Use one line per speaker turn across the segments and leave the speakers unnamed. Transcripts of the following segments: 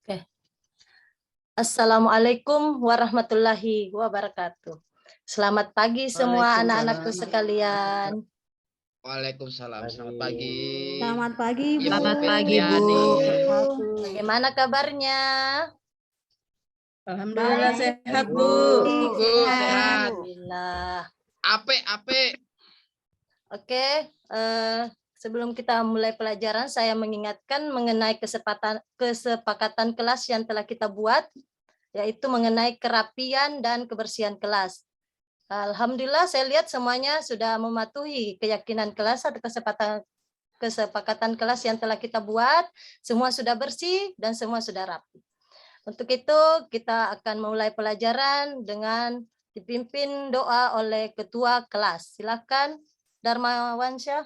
Oke. Assalamualaikum warahmatullahi wabarakatuh. Selamat pagi semua anak-anakku sekalian.
Waalaikumsalam. Selamat pagi.
Selamat pagi, Bu.
Ibu
Selamat
pagi, Bu.
Fitriani.
Bagaimana kabarnya?
Alhamdulillah sehat, Bu.
Bu, sehat.
Alhamdulillah.
Ape.
Oke, sebelum kita mulai pelajaran, saya mengingatkan mengenai kesepakatan kelas yang telah kita buat, yaitu mengenai kerapian dan kebersihan kelas. Alhamdulillah saya lihat semuanya sudah mematuhi keyakinan kelas atau kesepakatan kelas yang telah kita buat. Semua sudah bersih dan semua sudah rapi. Untuk itu kita akan mulai pelajaran dengan dipimpin doa oleh ketua kelas. Silakan Darmawansyah,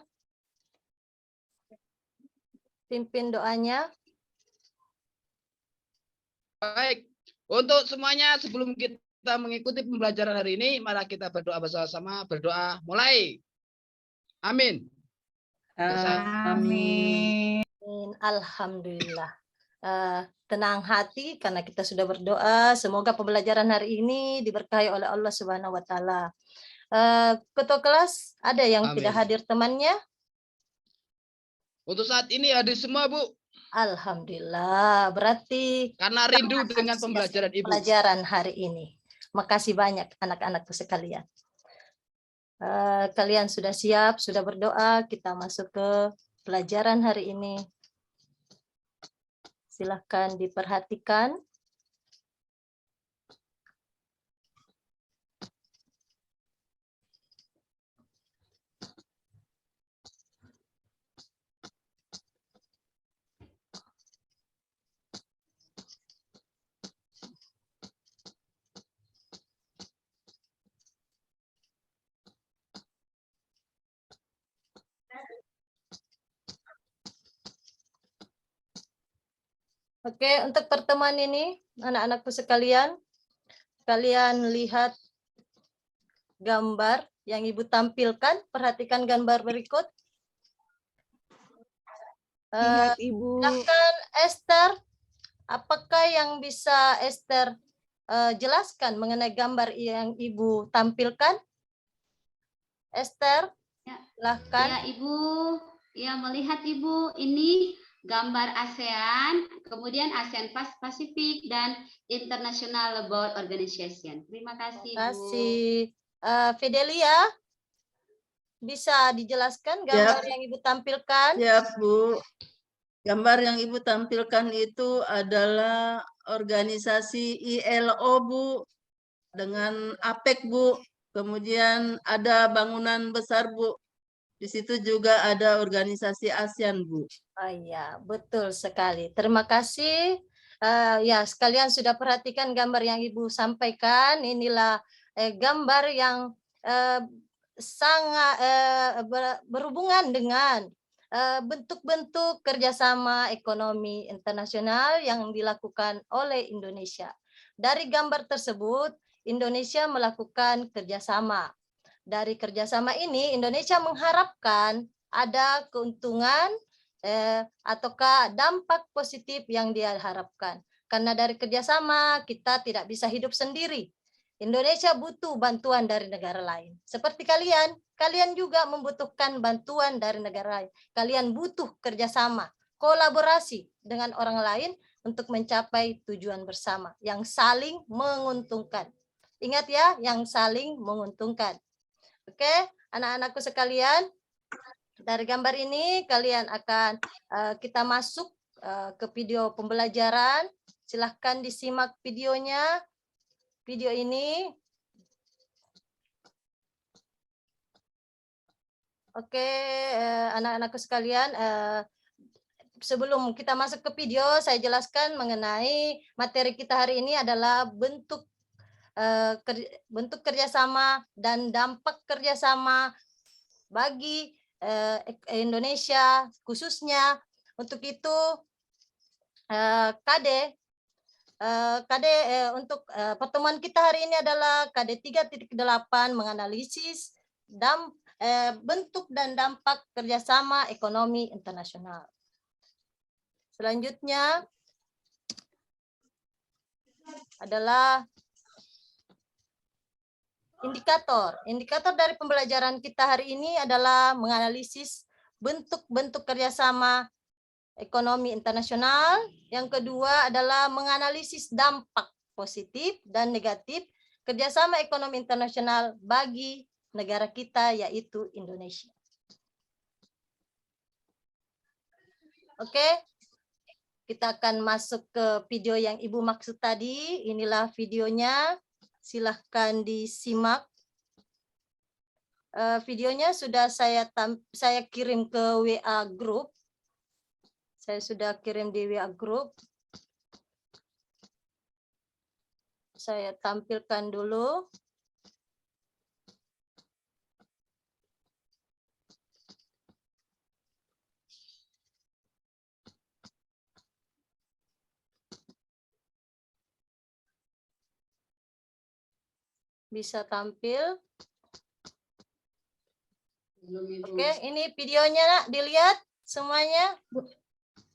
pimpin doanya.
Baik. Untuk semuanya sebelum kita mengikuti pembelajaran hari ini, mari kita berdoa bersama-sama. Berdoa mulai. Amin.
Amin.
Alhamdulillah. Tenang hati karena kita sudah berdoa. Semoga pembelajaran hari ini diberkahi oleh Allah Subhanahu wa taala. Ketua kelas ada yang
Amin.
tidak hadir temannya?
Untuk saat ini hadir semua, Bu.
Alhamdulillah. Berarti
Karena rindu dengan pembelajaran Ibu.
Pelajaran hari ini. Makasih banyak anak-anakku sekalian. Kalian sudah siap, sudah berdoa, kita masuk ke pelajaran hari ini. Silahkan diperhatikan. Oke, untuk pertemuan ini, anak-anakku sekalian, kalian lihat gambar yang Ibu tampilkan. Perhatikan gambar berikut.
Lihat, Ibu.
Silakan Esther, apakah yang bisa Esther jelaskan mengenai gambar yang Ibu tampilkan? Esther, silakan.
Ya, Ibu. Ya, melihat Ibu, ini gambar ASEAN, kemudian ASEAN Pacific dan International Labour Organization. Terima kasih,
Terima
Bu.
kasih. Fidelia, bisa dijelaskan gambar yang Ibu tampilkan?
Ya, Bu. Gambar yang Ibu tampilkan itu adalah organisasi ILO, Bu, dengan APEC, Bu. Kemudian ada bangunan besar, Bu. Di situ juga ada organisasi ASEAN, Bu.
Oh iya, betul sekali. Terima kasih. Ya, sekalian sudah perhatikan gambar yang Ibu sampaikan. Inilah gambar yang sangat berhubungan dengan bentuk-bentuk kerjasama ekonomi internasional yang dilakukan oleh Indonesia. Dari gambar tersebut, Indonesia melakukan kerjasama. Dari kerjasama ini, Indonesia mengharapkan ada keuntungan ataukah dampak positif yang dia harapkan. Karena dari kerjasama kita tidak bisa hidup sendiri. Indonesia butuh bantuan dari negara lain. Seperti kalian juga membutuhkan bantuan dari negara lain. Kalian butuh kerjasama, kolaborasi dengan orang lain untuk mencapai tujuan bersama yang saling menguntungkan. Ingat ya, yang saling menguntungkan. Oke, anak-anakku sekalian, dari gambar ini kalian akan kita masuk ke video pembelajaran. Silahkan disimak videonya. Video ini. Oke, anak-anakku sekalian, sebelum kita masuk ke video, saya jelaskan mengenai materi kita hari ini adalah bentuk kerjasama dan dampak kerjasama bagi Indonesia khususnya. Untuk itu untuk pertemuan kita hari ini adalah KD 3.8 menganalisis bentuk dan dampak kerjasama ekonomi internasional. Selanjutnya adalah indikator. Indikator dari pembelajaran kita hari ini adalah menganalisis bentuk-bentuk kerjasama ekonomi internasional. Yang kedua adalah menganalisis dampak positif dan negatif kerjasama ekonomi internasional bagi negara kita, yaitu Indonesia. Oke, kita akan masuk ke video yang Ibu maksud tadi. Inilah videonya. Silahkan disimak. Videonya sudah saya kirim ke WA Group. Saya sudah kirim di WA Group. Saya tampilkan dulu. Bisa tampil. Oke, ini videonya, Nak, dilihat semuanya.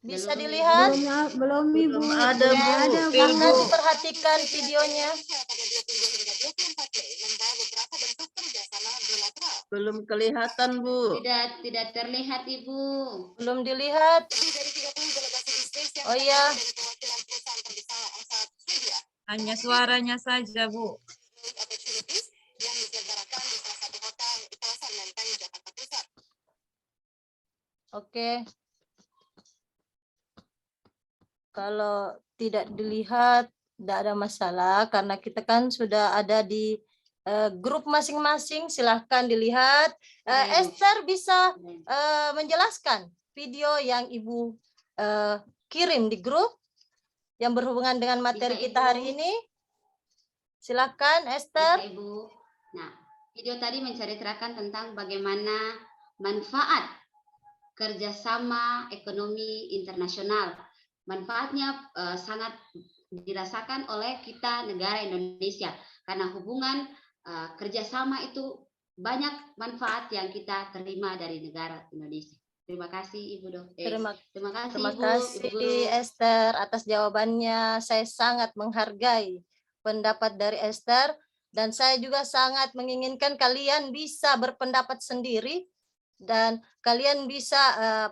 Bisa dilihat?
Belum Ibu.
Belum ada, Bu.
Karena diperhatikan videonya.
Belum kelihatan, Bu.
Tidak terlihat Ibu.
Belum dilihat. Oh iya,
Hanya suaranya saja, Bu.
oke. Kalau tidak dilihat, tidak ada masalah karena kita kan sudah ada di grup masing-masing. Silahkan dilihat. Esther bisa menjelaskan video yang Ibu kirim di grup yang berhubungan dengan materi
Bisa,
kita
Ibu.
hari ini. Silahkan, Esther.
Bisa, Ibu. Nah, video tadi menceritakan tentang bagaimana manfaat kerjasama ekonomi internasional. Manfaatnya sangat dirasakan oleh kita negara Indonesia karena hubungan kerjasama itu banyak manfaat yang kita terima dari negara Indonesia. Terima kasih Ibu
Terima
kasih
Terima
Ibu,
kasih
Ibu Guru.
Esther atas jawabannya. Saya sangat menghargai pendapat dari Esther dan saya juga sangat menginginkan kalian bisa berpendapat sendiri dan kalian bisa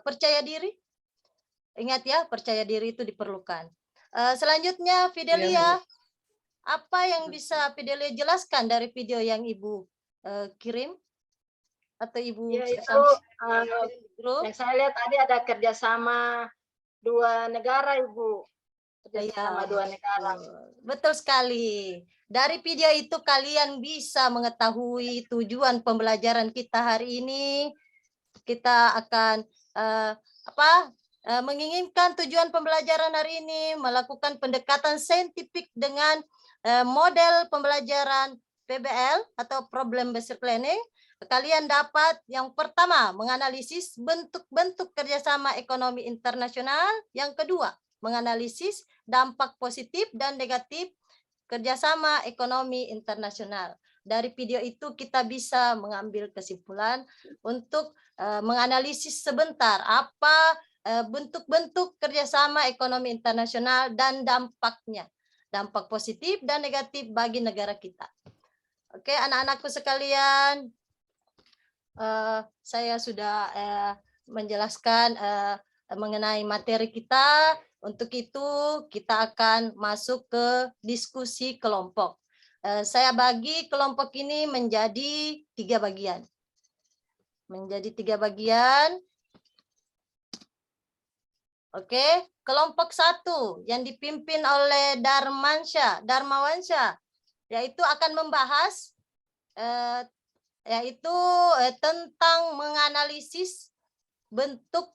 percaya diri. Ingat ya, percaya diri itu diperlukan. Selanjutnya Fidelia, apa yang bisa Fidelia jelaskan dari video yang Ibu kirim atau Ibu
Ya, itu
sampaikan di grup?
yang saya lihat tadi ada kerjasama dua negara, Ibu. Kerjasama
Iya,
dua negara.
betul sekali. Dari video itu kalian bisa mengetahui tujuan pembelajaran kita hari ini. Kita akan menginginkan tujuan pembelajaran hari ini melakukan pendekatan saintifik dengan model pembelajaran PBL atau Problem Based Planning. Kalian dapat yang pertama menganalisis bentuk-bentuk kerjasama ekonomi internasional. Yang kedua menganalisis dampak positif dan negatif kerjasama ekonomi internasional. Dari video itu kita bisa mengambil kesimpulan untuk menganalisis sebentar apa bentuk-bentuk kerjasama ekonomi internasional dan dampaknya, dampak positif dan negatif bagi negara kita. Oke, anak-anakku sekalian, saya sudah menjelaskan mengenai materi kita. Untuk itu kita akan masuk ke diskusi kelompok. Saya bagi kelompok ini menjadi 3 bagian. Oke, kelompok 1 yang dipimpin oleh Darmawansyah, yaitu akan membahas tentang menganalisis bentuk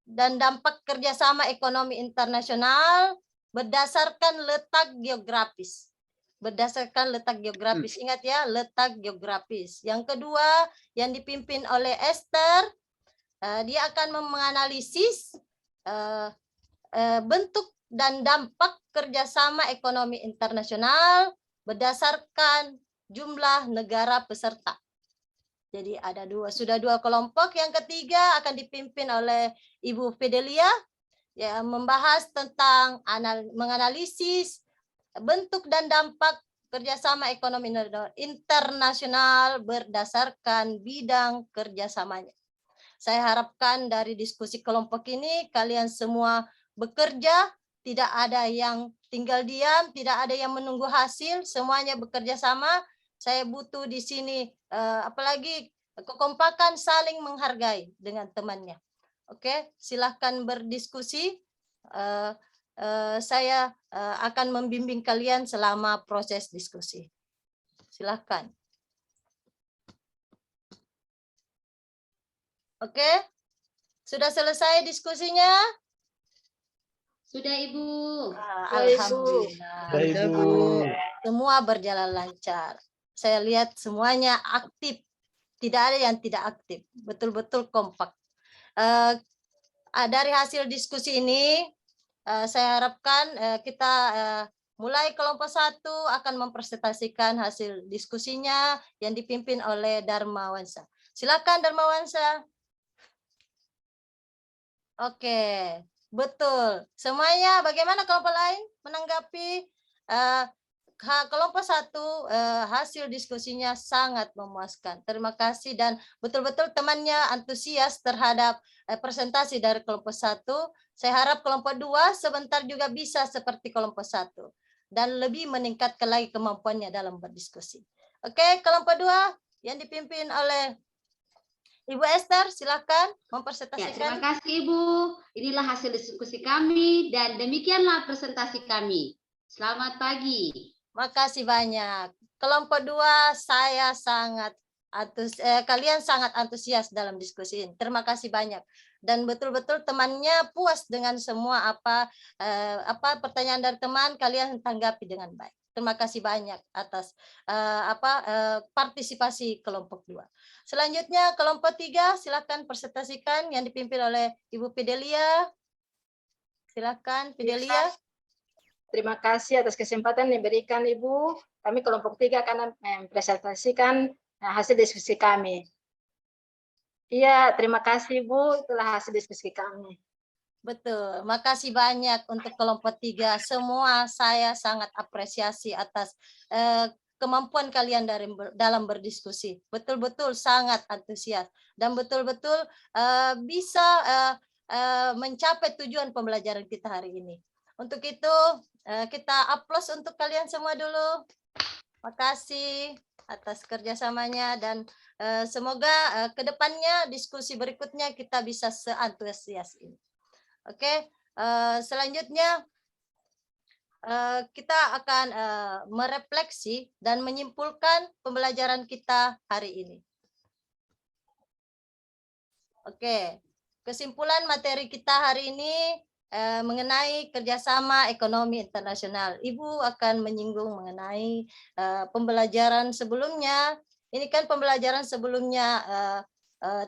dan dampak kerjasama ekonomi internasional berdasarkan letak geografis. Ingat ya, letak geografis. Yang kedua yang dipimpin oleh Esther, dia akan menganalisis bentuk dan dampak kerjasama ekonomi internasional berdasarkan jumlah negara peserta. Jadi ada sudah dua kelompok. Yang ketiga akan dipimpin oleh Ibu Fidelia, ya, membahas tentang menganalisis bentuk dan dampak kerjasama ekonomi internasional berdasarkan bidang kerjasamanya. Saya harapkan dari diskusi kelompok ini kalian semua bekerja, tidak ada yang tinggal diam, tidak ada yang menunggu hasil, semuanya bekerja sama. Saya butuh di sini apalagi kekompakan, saling menghargai dengan temannya. Oke, silahkan berdiskusi. Saya akan membimbing kalian selama proses diskusi. Silahkan. Oke, sudah selesai diskusinya?
Sudah, Ibu.
Alhamdulillah.
Sudah, Bu.
Semua berjalan lancar. Saya lihat semuanya aktif. Tidak ada yang tidak aktif. Betul-betul kompak. Dari hasil diskusi ini, saya harapkan kita mulai kelompok 1 akan mempresentasikan hasil diskusinya yang dipimpin oleh Darmawansa. Silakan Darmawansa. Oke, betul. Semuanya bagaimana kelompok lain menanggapi kelompok 1 hasil diskusinya sangat memuaskan. Terima kasih dan betul-betul temannya antusias terhadap presentasi dari kelompok 1. Saya harap kelompok 2 sebentar juga bisa seperti kelompok 1 dan lebih meningkatkan lagi kemampuannya dalam berdiskusi. Oke, kelompok 2 yang dipimpin oleh Ibu Esther, silakan
Ya,
mempresentasikan.
terima kasih Ibu. Inilah hasil diskusi kami dan demikianlah presentasi kami. Selamat pagi.
Makasih banyak. Kelompok 2 saya sangat kalian sangat antusias dalam diskusi ini. Terima kasih banyak. Dan betul-betul temannya puas dengan semua apa pertanyaan dari teman, kalian tanggapi dengan baik. Terima kasih banyak atas partisipasi kelompok 2. Selanjutnya kelompok 3 silakan presentasikan yang dipimpin oleh Ibu Fidelia. Silakan Fidelia.
Terima kasih atas kesempatan yang diberikan Ibu. Kami kelompok 3 akan mempresentasikan hasil diskusi kami. Iya, terima kasih Bu. Itulah hasil diskusi kami.
Betul, makasih banyak untuk kelompok 3. Semua saya sangat apresiasi atas kemampuan kalian dalam berdiskusi. Betul-betul sangat antusias dan betul-betul bisa mencapai tujuan pembelajaran kita hari ini. Untuk itu kita aplaus untuk kalian semua dulu. Makasih atas kerjasamanya dan semoga ke depannya diskusi berikutnya kita bisa seantusias ini. Oke, selanjutnya kita akan merefleksi dan menyimpulkan pembelajaran kita hari ini. Oke, kesimpulan materi kita hari ini mengenai kerjasama ekonomi internasional. Ibu akan menyinggung mengenai pembelajaran sebelumnya. Ini kan pembelajaran sebelumnya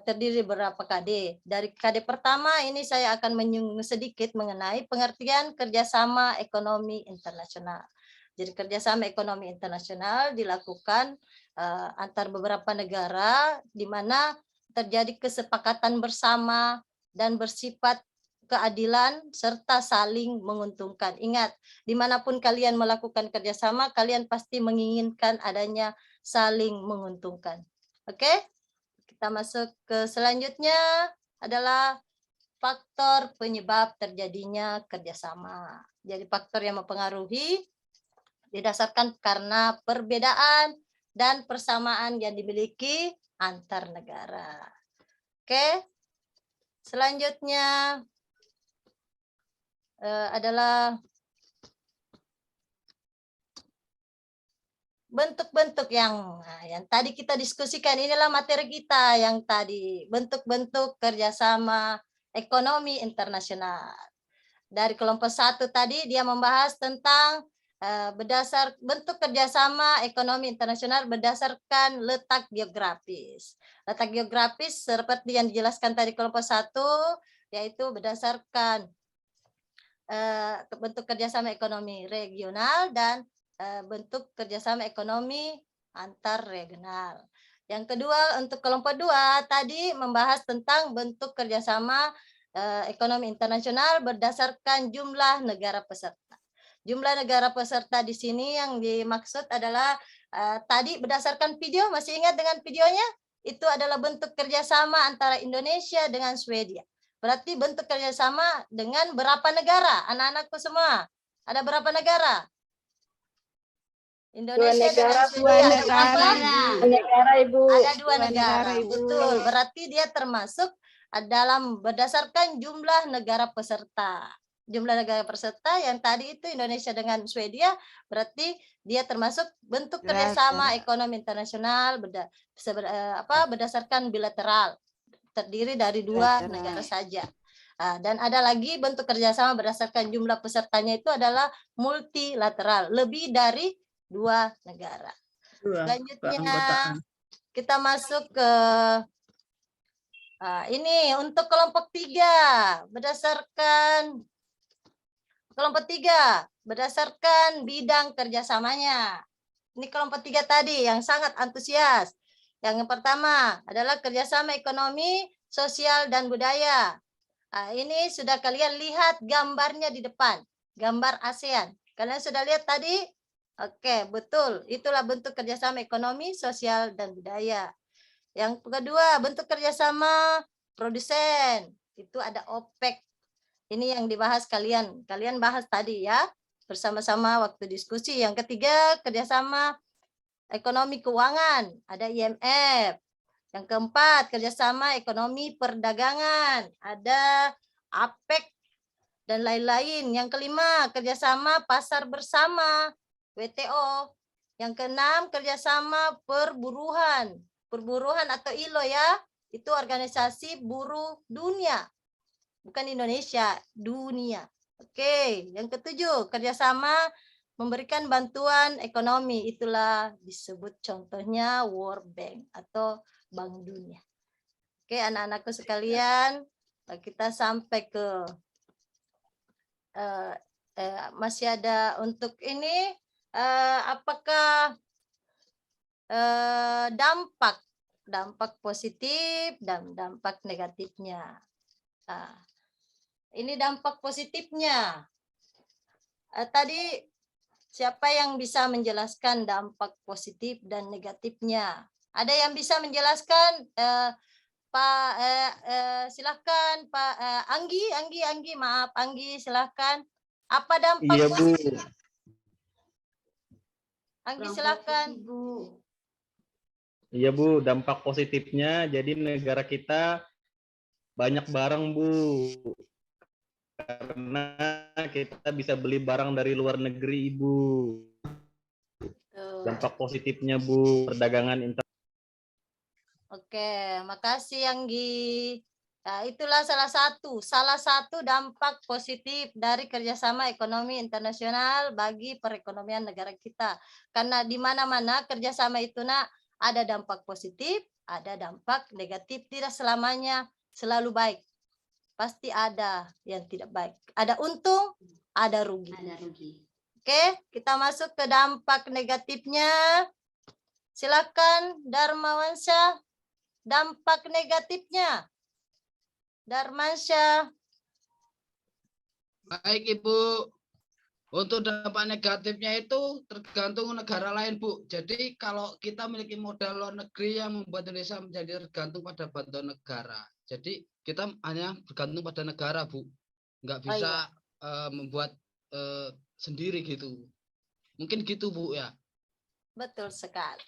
terdiri berapa KD. Dari KD pertama ini saya akan menyinggung sedikit mengenai pengertian kerjasama ekonomi internasional. Jadi kerjasama ekonomi internasional dilakukan antar beberapa negara di mana terjadi kesepakatan bersama dan bersifat keadilan serta saling menguntungkan. Ingat, dimanapun kalian melakukan kerjasama, kalian pasti menginginkan adanya saling menguntungkan. Oke? Kita masuk ke selanjutnya adalah faktor penyebab terjadinya kerjasama. Jadi faktor yang mempengaruhi didasarkan karena perbedaan dan persamaan yang dimiliki antar negara. Oke, selanjutnya adalah bentuk-bentuk yang tadi kita diskusikan. Inilah materi kita yang tadi, bentuk-bentuk kerjasama ekonomi internasional. Dari kelompok 1 tadi dia membahas tentang berdasar bentuk kerjasama ekonomi internasional berdasarkan letak geografis. Letak geografis seperti yang dijelaskan tadi kelompok 1, yaitu berdasarkan bentuk kerjasama ekonomi regional dan bentuk kerjasama ekonomi antar regional. Yang kedua untuk kelompok 2 tadi membahas tentang bentuk kerjasama ekonomi internasional berdasarkan jumlah negara peserta. Jumlah negara peserta di sini yang dimaksud adalah tadi berdasarkan video, masih ingat dengan videonya? Itu adalah bentuk kerjasama antara Indonesia dengan Swedia. Berarti bentuk kerjasama dengan berapa negara? Anak-anakku semua, ada berapa negara? Indonesia dengan
negara,
Swedia.
negara Ibu.
Ada dua negara,
Ibu.
betul. Berarti dia termasuk dalam berdasarkan jumlah negara peserta. Jumlah negara peserta yang tadi itu Indonesia dengan Swedia, berarti dia termasuk bentuk kerjasama ekonomi internasional berdasarkan bilateral, terdiri dari dua negara saja. Dan ada lagi bentuk kerjasama berdasarkan jumlah pesertanya itu adalah multilateral, lebih dari dua negara. Selanjutnya
keanggotaan.
kita masuk ke ini untuk kelompok 3 berdasarkan bidang kerjasamanya. Ini kelompok 3 tadi yang sangat antusias. Yang pertama adalah kerjasama ekonomi, sosial, dan budaya. Ini sudah kalian lihat gambarnya di depan, gambar ASEAN. Kalian sudah lihat tadi? Oke, betul. Itulah bentuk kerjasama ekonomi, sosial, dan budaya. Yang kedua, bentuk kerjasama produsen. Itu ada OPEC. Ini yang dibahas kalian. Kalian bahas tadi ya, bersama-sama waktu diskusi. Yang ketiga, kerjasama ekonomi keuangan. Ada IMF. Yang keempat, kerjasama ekonomi perdagangan. Ada APEC dan lain-lain. Yang kelima, kerjasama pasar bersama. WTO. Yang keenam, kerjasama perburuhan atau ILO ya, itu organisasi buruh dunia, bukan Indonesia, dunia. Oke, yang ketujuh, kerjasama memberikan bantuan ekonomi, itulah disebut contohnya World Bank atau Bank Dunia. Oke, anak-anakku sekalian, kita sampai ke masih ada untuk ini. Apakah dampak positif dan dampak negatifnya? Ini dampak positifnya. Tadi siapa yang bisa menjelaskan dampak positif dan negatifnya? Ada yang bisa menjelaskan? Pak, silakan Pak Anggi, maaf Anggi, silakan. Apa dampak
Iya, Bu.
positif? Anggi, silakan.
Iya, Bu. Dampak positifnya jadi negara kita banyak barang, Bu. Karena kita bisa beli barang dari luar negeri, Ibu. Dampak positifnya, Bu, perdagangan internasional.
Oke, makasih Anggi. Nah, itulah salah satu dampak positif dari kerjasama ekonomi internasional bagi perekonomian negara kita. Karena di mana-mana kerjasama itu ada dampak positif, ada dampak negatif. Tidak selamanya selalu baik. Pasti ada yang tidak baik. Ada untung, ada rugi. Oke, kita masuk ke dampak negatifnya. Silakan Darmawansyah. Dampak negatifnya. Darmansyah.
Baik Ibu, untuk dampak negatifnya itu tergantung negara lain Bu. Jadi kalau kita memiliki modal luar negeri yang membuat Indonesia menjadi tergantung pada bantuan negara. Jadi kita hanya bergantung pada negara Bu, nggak bisa membuat sendiri gitu. Mungkin gitu Bu ya. Betul
sekali.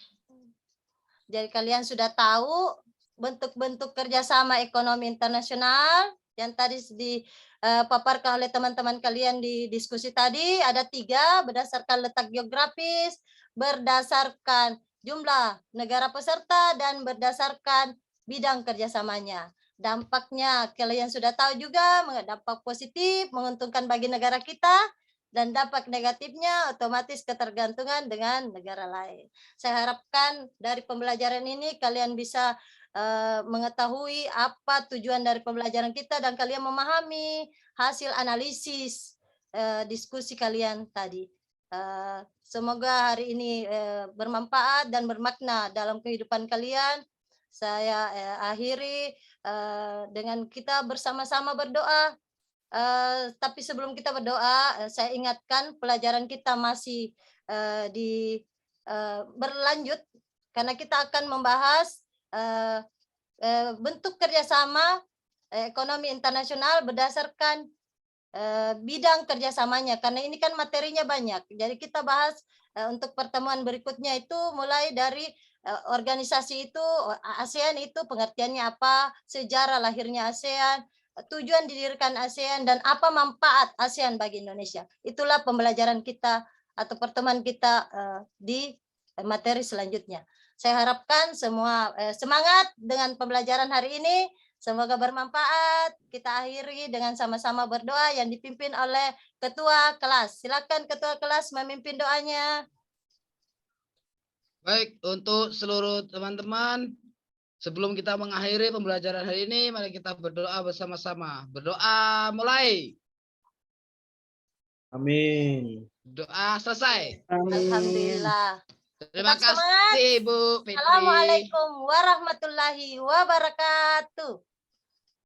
Jadi kalian sudah tahu bentuk-bentuk kerjasama ekonomi internasional yang tadi dipaparkan oleh teman-teman kalian di diskusi tadi. Ada 3 berdasarkan letak geografis, berdasarkan jumlah negara peserta, dan berdasarkan bidang kerjasamanya. Dampaknya kalian sudah tahu juga, dampak positif menguntungkan bagi negara kita, dan dampak negatifnya otomatis ketergantungan dengan negara lain. Saya harapkan dari pembelajaran ini kalian bisa mengetahui apa tujuan dari pembelajaran kita dan kalian memahami hasil analisis diskusi kalian tadi. Semoga hari ini bermanfaat dan bermakna dalam kehidupan kalian. Saya akhiri dengan kita bersama-sama berdoa. Tapi sebelum kita berdoa, saya ingatkan pelajaran kita masih berlanjut karena kita akan membahas bentuk kerjasama ekonomi internasional berdasarkan bidang kerjasamanya, karena ini kan materinya banyak. Jadi kita bahas untuk pertemuan berikutnya itu mulai dari organisasi itu, ASEAN itu pengertiannya apa, sejarah lahirnya ASEAN, tujuan didirikan ASEAN, dan apa manfaat ASEAN bagi Indonesia. Itulah pembelajaran kita atau pertemuan kita di materi selanjutnya. Saya harapkan semua semangat dengan pembelajaran hari ini. Semoga bermanfaat. Kita akhiri dengan sama-sama berdoa yang dipimpin oleh ketua kelas. Silakan ketua kelas memimpin doanya.
Baik, untuk seluruh teman-teman, sebelum kita mengakhiri pembelajaran hari ini, mari kita berdoa bersama-sama. Berdoa mulai.
Amin.
Doa selesai.
Alhamdulillah.
Terima
Tetap semangat.
kasih, Bu Fitri.
Assalamualaikum warahmatullahi wabarakatuh.